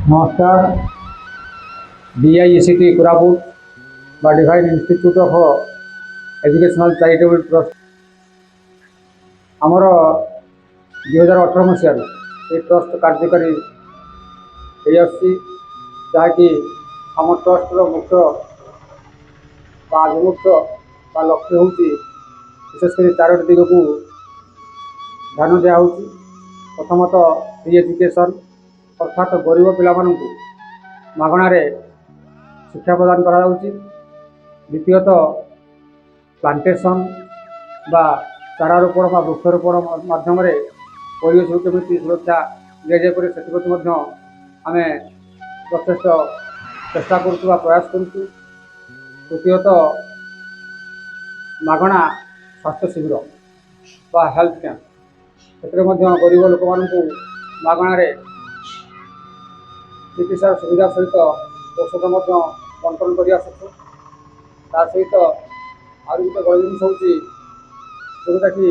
नमस्कार। DIECT कोरापुट बा divine institute of educational charitable trust आमर 2018 मसीह ये ट्रस्ट कार्यकारी जहाँकि आम ट्रस्टर मुख्य अभिमुख्य लक्ष्य हूँ विशेषकर 4टी दिग को ध्यान दिया। प्रथमतः फ्री एजुकेशन अर्थात गरीब पिला मागणारे शिक्षा प्रदान करा। द्वितीयतः प्लांटेशन बा चारा रोपण बा वृक्षारोपण माध्यम परिवेश को केमी सुरक्षा दि जाए आम यथेष्ट चेष्टा करुँ प्रयास करुँ। तृतीयतः मागणा स्वास्थ्य शिविर बा हेल्थ कैंप से गरीब लोक मागणारे चिकित्सा सुविधा सहित औषध बंटन कर सहित आर गोटे बड़ जिन जोटा कि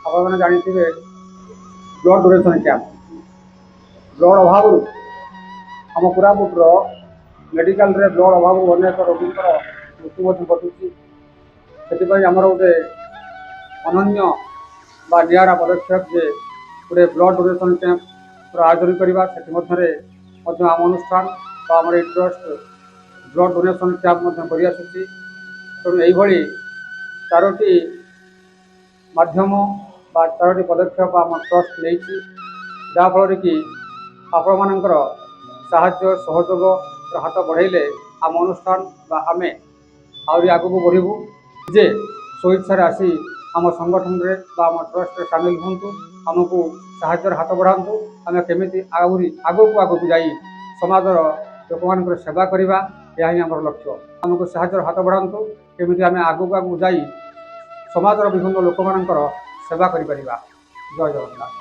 आपने जानते ब्लड डोनेशन कैंप। ब्लड अभाव आम कोरापुटर मेडिकल रे ब्लड अभाव अनेक रोगी मृत्यु घटुची। से आमर गोटे अनन्य बा निरा पदक्षेप जे गोटे ब्लड डोनेशन कैंप आयोजन करवा से आम अनुष्ठान आम ट्रस्ट ब्लड डोनेशन कैंप तेणु यही 4टी माध्यम बा 4टी पदक्षेप आम ट्रस्ट नहीं जहाँफल कि आपण मानकर साहाय्य सहयोग हाथ बढ़ाइले आम अनुष्ठान बा आमे आहरी आगू बढ़ू जे स्वेच्छा आसी आम संगठन रे बा आम ट्रस्ट रे सामिल हूँ आमको साहाय्य हाथ बढ़ातु आम केमी आगू जाई समाजर लोक मान सेवा करवा यह आम लक्ष्य। आमको साहाय्य हाथ बढ़ातु केमी आम आगू जाई समाजर विभिन्न लोक मान सेवा करिपरिबा। जय जगन्नाथ।